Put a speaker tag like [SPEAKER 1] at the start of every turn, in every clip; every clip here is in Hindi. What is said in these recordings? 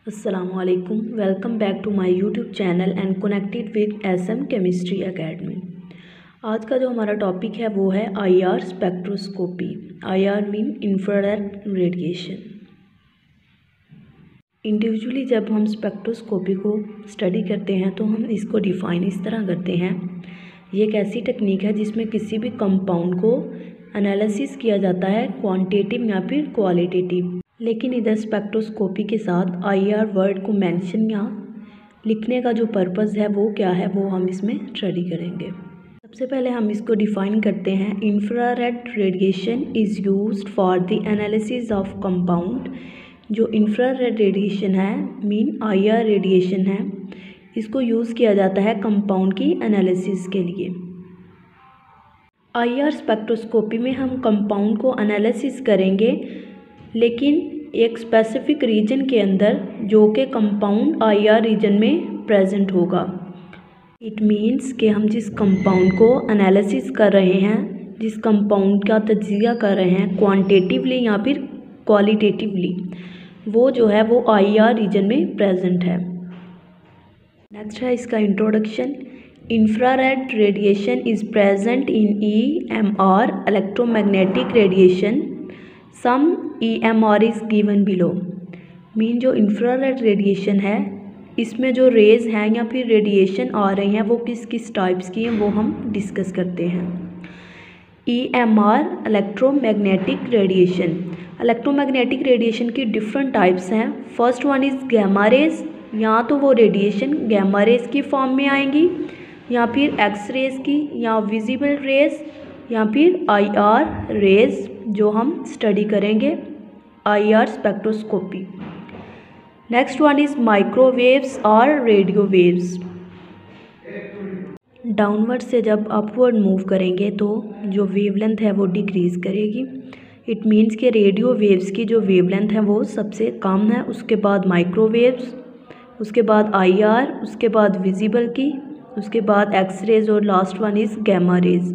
[SPEAKER 1] Assalamualaikum. Welcome back to my YouTube channel and connected with SM Chemistry Academy. आज का जो हमारा टॉपिक है वो है IR spectroscopy. IR mean infrared radiation. Individually जब हम स्पेक्ट्रोस्कोपी को स्टडी करते हैं तो हम इसको डिफ़ाइन इस तरह करते हैं. ये एक ऐसी टेक्निक है जिसमें किसी भी कंपाउंड को एनालिसिस किया जाता है क्वांटिटेटिव या फिर क्वालिटेटिव. लेकिन इधर स्पेक्ट्रोस्कोपी के साथ IR वर्ड को मेंशन या लिखने का जो पर्पज़ है वो क्या है वो हम इसमें स्टडी करेंगे. सबसे पहले हम इसको डिफ़ाइन करते हैं. Infrared radiation is used for the analysis of compound. जो इंफ्रारेड रेडिएशन है मीन IR रेडिएशन है, इसको यूज़ किया जाता है कंपाउंड की एनालिसिस के लिए. IR स्पेक्ट्रोस्कोपी में हम कंपाउंड को एनालिसिस करेंगे लेकिन एक स्पेसिफिक रीजन के अंदर जो कि कंपाउंड IR रीजन में प्रेजेंट होगा. इट मीन्स कि हम जिस कंपाउंड को एनालिसिस कर रहे हैं, जिस कंपाउंड का तज्ज़िया कर रहे हैं क्वांटिटेटिवली या फिर क्वालिटेटिवली, वो जो है वो IR रीजन में प्रेजेंट है. नेक्स्ट है इसका introduction. Infrared radiation is present in EMR electromagnetic radiation. Some EMR is given below. Mean जो इंफ्रारेड रेडिएशन है इसमें जो रेज़ हैं या फिर रेडिएशन आ रही हैं वो किस किस टाइप्स की हैं वो हम डिस्कस करते हैं. EMR electromagnetic radiation. Electromagnetic radiation की डिफरेंट टाइप्स हैं. First one is gamma rays. या तो वो रेडिएशन गैमा रेज़ की फॉर्म में आएंगी या फिर एक्स रेज़ की या विजिबल रेज़ या फिर IR रेज़ जो हम स्टडी करेंगे IR spectroscopy. Next one is microwaves और रेडियो वेव्स. डाउनवर्ड से जब अपवर्ड मूव करेंगे तो जो वेवलेंथ है वो डिक्रीज़ करेगी. इट मीन्स कि रेडियो वेव्स की जो वेवलेंथ है वो सबसे कम है. उसके बाद माइक्रोवेव्स, उसके बाद IR, उसके बाद विजिबल की, उसके बाद एक्स रेज़ और last one is gamma rays.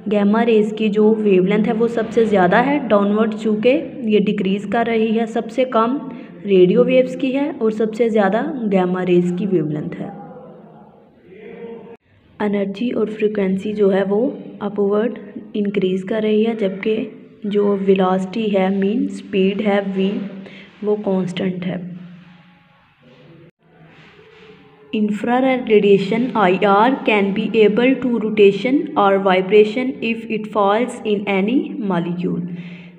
[SPEAKER 1] Gamma rays की जो वेवलेंथ है वो सबसे ज़्यादा है डाउनवर्ड, चूँकि ये डिक्रीज़ कर रही है. सबसे कम रेडियो वेव्स की है और सबसे ज़्यादा गैमा रेज़ की वेवलेंथ है. एनर्जी और फ्रीक्वेंसी जो है वो अपवर्ड इंक्रीज़ कर रही है, जबकि जो वेलोसिटी है मीन स्पीड है v वो कांस्टेंट है. Infrared radiation IR can be able to rotation or vibration if it falls in any molecule.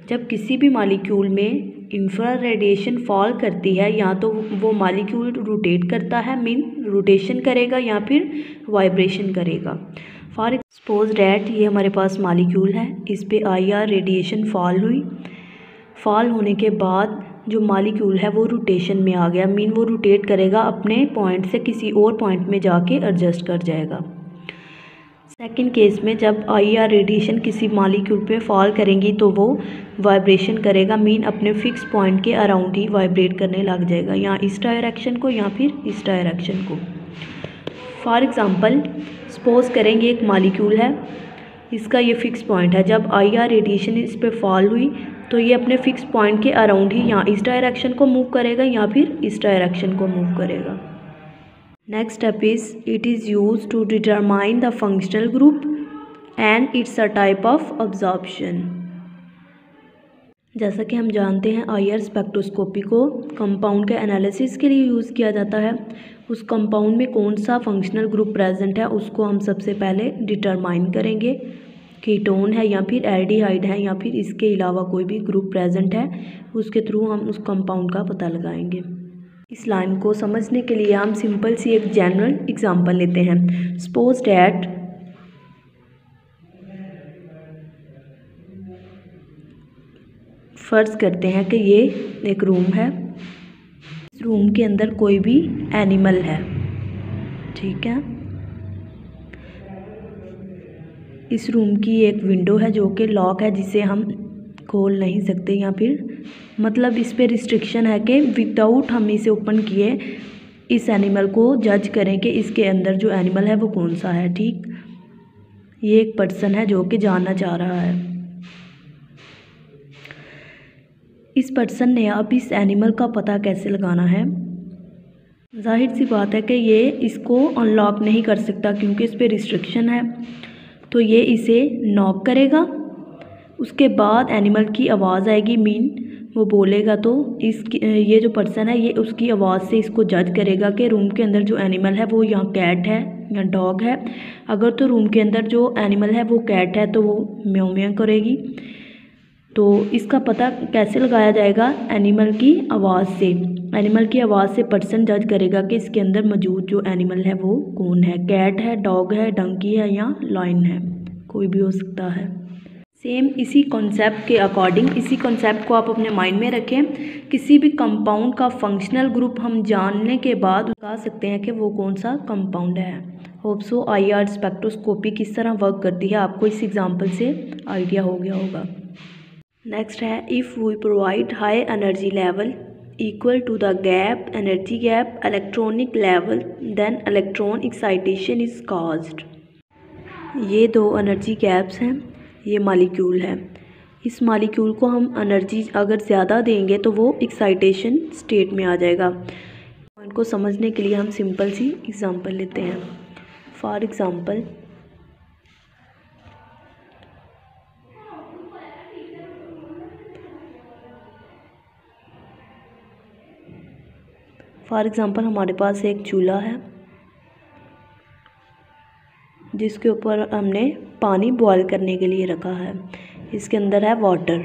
[SPEAKER 1] जब किसी भी मॉलिक्यूल में इंफ्रारेड रेडिएशन फॉल करती है या तो वो मॉलिक्यूल रोटेट करता है मीन रोटेशन करेगा या फिर वाइब्रेशन करेगा. फॉर सपोज डैट ये हमारे पास मॉलिक्यूल है, इस पे IR रेडिएशन फॉल हुई. फॉल होने के बाद जो मॉलिक्यूल है वो रोटेशन में आ गया, मीन वो रोटेट करेगा अपने पॉइंट से किसी और पॉइंट में जाके एडजस्ट कर जाएगा. सेकंड केस में जब IR रेडिएशन किसी मॉलिक्यूल पे फॉल करेंगी तो वो वाइब्रेशन करेगा, मीन अपने फिक्स पॉइंट के अराउंड ही वाइब्रेट करने लग जाएगा, या इस डायरेक्शन को या फिर इस डायरेक्शन को. फॉर एग्ज़ाम्पल सपोज करेंगे एक मॉलिक्यूल है, इसका ये फिक्स पॉइंट है. जब IR रेडिएशन इस पर फॉल हुई तो ये अपने फिक्स पॉइंट के अराउंड ही या इस डायरेक्शन को मूव करेगा या फिर इस डायरेक्शन को मूव करेगा. Next step is it is use to determine the functional group and it's a type of absorption. जैसा कि हम जानते हैं IR स्पेक्ट्रोस्कोपी को कंपाउंड के एनालिसिस के लिए यूज़ किया जाता है. उस कंपाउंड में कौन सा फंक्शनल ग्रुप प्रेजेंट है उसको हम सबसे पहले डिटरमाइन करेंगे. कीटोन है या फिर एल्डिहाइड है या फिर इसके अलावा कोई भी ग्रुप प्रेजेंट है, उसके थ्रू हम उस कंपाउंड का पता लगाएंगे. इस लाइन को समझने के लिए हम सिंपल सी एक जनरल एग्जांपल लेते हैं. सपोज डैट फर्ज करते हैं कि ये एक रूम है. इस रूम के अंदर कोई भी एनिमल है, ठीक है. इस रूम की एक विंडो है जो कि लॉक है, जिसे हम खोल नहीं सकते, या फिर मतलब इस पे रिस्ट्रिक्शन है कि विदाउट हम इसे ओपन किए इस एनिमल को जज करें कि इसके अंदर जो एनिमल है वो कौन सा है. ठीक, ये एक पर्सन है जो कि जानना चाह रहा है. इस पर्सन ने अब इस एनिमल का पता कैसे लगाना है, जाहिर सी बात है कि ये इसको अनलॉक नहीं कर सकता क्योंकि इस पर रिस्ट्रिक्शन है। तो ये इसे नॉक करेगा, उसके बाद एनिमल की आवाज़ आएगी, मीन वो बोलेगा तो ये जो पर्सन है ये उसकी आवाज़ से इसको जज करेगा कि रूम के अंदर जो एनिमल है वो यहाँ कैट है या डॉग है। अगर तो रूम के अंदर जो एनिमल है वो कैट है तो वो म्याऊं म्याऊं करेगी। तो इसका पता कैसे लगाया जाएगा? एनिमल की आवाज़ से। एनिमल की आवाज़ से पर्सन जज करेगा कि इसके अंदर मौजूद जो एनिमल है वो कौन है, कैट है, डॉग है, डंकी है या लायन है, कोई भी हो सकता है। सेम इसी कॉन्सेप्ट के अकॉर्डिंग, इसी कॉन्सेप्ट को आप अपने माइंड में रखें। किसी भी कंपाउंड का फंक्शनल ग्रुप हम जानने के बाद बता सकते हैं कि वो कौन सा कंपाउंड है। होप सो IR स्पेक्ट्रोस्कोपी किस तरह वर्क करती है आपको इस एग्जांपल से आइडिया हो गया होगा। नेक्स्ट है, if we provide high energy level equal to the gap energy gap electronic level then electron excitation is caused. ये दो एनर्जी गैप्स हैं, ये मॉलिक्यूल है। इस मॉलिक्यूल को हम एनर्जी अगर ज़्यादा देंगे तो वो एक्साइटेशन स्टेट में आ जाएगा। इनको समझने के लिए हम सिंपल सी एग्जांपल लेते हैं। फॉर एग्जांपल हमारे पास एक चूल्हा है जिसके ऊपर हमने पानी बॉयल करने के लिए रखा है। इसके अंदर है वाटर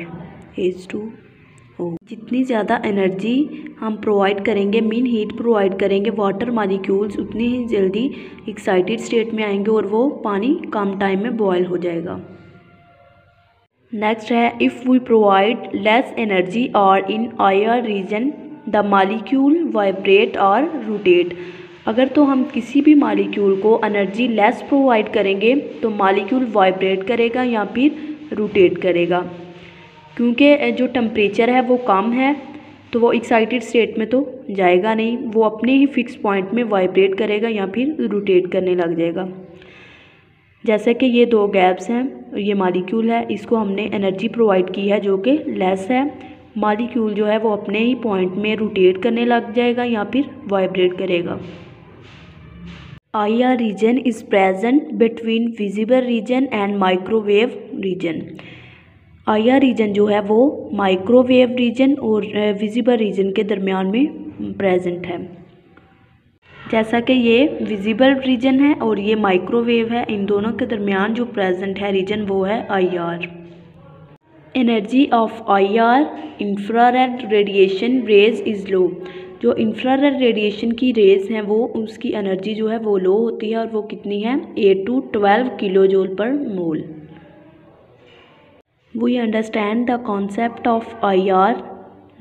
[SPEAKER 1] H2O। जितनी ज़्यादा एनर्जी हम प्रोवाइड करेंगे, मीन हीट प्रोवाइड करेंगे, वाटर मॉलिक्यूल्स उतनी ही जल्दी एक्साइटेड स्टेट में आएंगे और वो पानी कम टाइम में बॉयल हो जाएगा। नेक्स्ट है, if we provide less energy और in IR region the molecule vibrate और रोटेट। अगर तो हम किसी भी मॉलिक्यूल को एनर्जी लेस प्रोवाइड करेंगे तो मॉलिक्यूल वाइब्रेट करेगा या फिर रोटेट करेगा। क्योंकि जो टेम्परेचर है वो कम है तो वो एक्साइटेड स्टेट में तो जाएगा नहीं, वो अपने ही फिक्स पॉइंट में वाइब्रेट करेगा या फिर रोटेट करने लग जाएगा। जैसे कि ये दो गैप्स हैं, ये मॉलिक्यूल है, इसको हमने एनर्जी प्रोवाइड की है जो कि लेस है। मॉलिक्यूल जो है वो अपने ही पॉइंट में रोटेट करने लग जाएगा या फिर वाइब्रेट करेगा। IR region is present between visible region and microwave region. IR region जो है वो माइक्रोवेव रीजन और विजिबल रीजन के दरमियान में प्रेजेंट है। जैसा कि ये विजिबल रीजन है और ये माइक्रोवेव है, इन दोनों के दरमियान जो प्रेजेंट है रीजन वो है IR। Energy of IR infrared radiation rays is low. जो इंफ्रारेड रेडिएशन की रेज हैं वो उसकी एनर्जी जो है वो लो होती है और वो कितनी है 8 to 12 kilo joule per mole. We understand the concept of IR,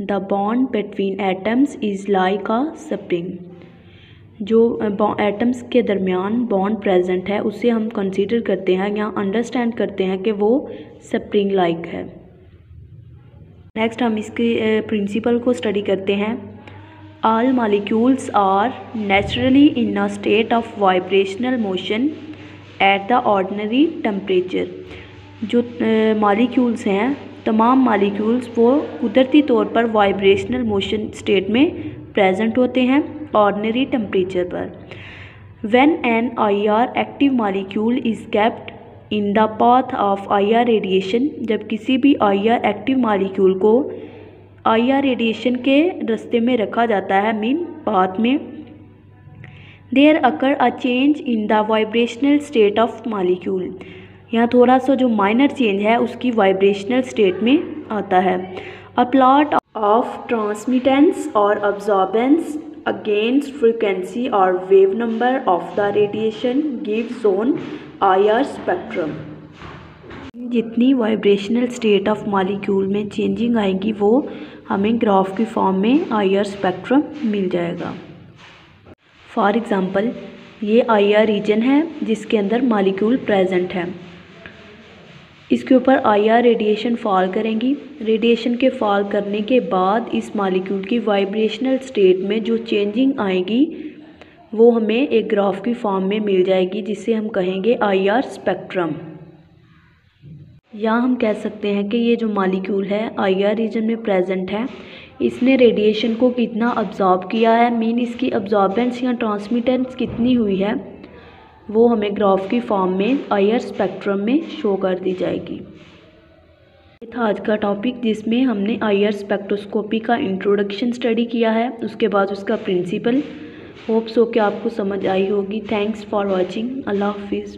[SPEAKER 1] the bond between atoms is like a spring. जो एटम्स के दरमियान बॉन्ड प्रेजेंट है उसे हम कंसीडर करते हैं या अंडरस्टैंड करते हैं कि वो स्प्रिंग लाइक है। नेक्स्ट हम इसके प्रिंसिपल को स्टडी करते हैं। All molecules are naturally in a state of vibrational motion at the ordinary temperature। जो मॉलिक्यूल्स हैं, तमाम मॉलिक्यूल्स वो कुदरती तौर पर वाइब्रेशनल मोशन स्टेट में प्रेजेंट होते हैं ऑर्डिनरी टेम्परेचर पर। When an IR active molecule is kept in the path of IR radiation, जब किसी भी IR एक्टिव मॉलिक्यूल को IR रेडिएशन के रास्ते में रखा जाता है, मीन पाथ में, there occur a change in the vibrational state of molecule. यहाँ थोड़ा सा जो माइनर चेंज है उसकी वाइब्रेशनल स्टेट में आता है। अ प्लॉट ऑफ ट्रांसमिटेंस और अब्जॉर्बेंस अगेंस्ट फ्रीक्वेंसी और wave number of the radiation gives on IR spectrum. जितनी वाइब्रेशनल स्टेट ऑफ मॉलिक्यूल में चेंजिंग आएगी वो हमें ग्राफ की फॉर्म में IR स्पेक्ट्रम मिल जाएगा। फॉर एग्ज़ाम्पल ये IR रीजन है जिसके अंदर मॉलिक्यूल प्रेजेंट है। इसके ऊपर IR रेडिएशन फॉल करेंगी। रेडिएशन के फॉल करने के बाद इस मॉलिक्यूल की वाइब्रेशनल स्टेट में जो चेंजिंग आएगी वो हमें एक ग्राफ की फॉर्म में मिल जाएगी जिसे हम कहेंगे IR स्पेक्ट्रम। या हम कह सकते हैं कि ये जो मॉलिक्यूल है IR रीजन में प्रेजेंट है, इसने रेडिएशन को कितना अब्जॉर्ब किया है, मीन इसकी अब्जॉर्बेंस या ट्रांसमिटेंस कितनी हुई है, वो हमें ग्राफ की फॉर्म में IR स्पेक्ट्रम में शो कर दी जाएगी। ये था आज का टॉपिक जिसमें हमने IR स्पेक्ट्रोस्कोपी का इंट्रोडक्शन स्टडी किया है, उसके बाद उसका प्रिंसिपल। होप सो कि आपको समझ आई होगी। Thanks for watching. अल्लाह हाफिज़।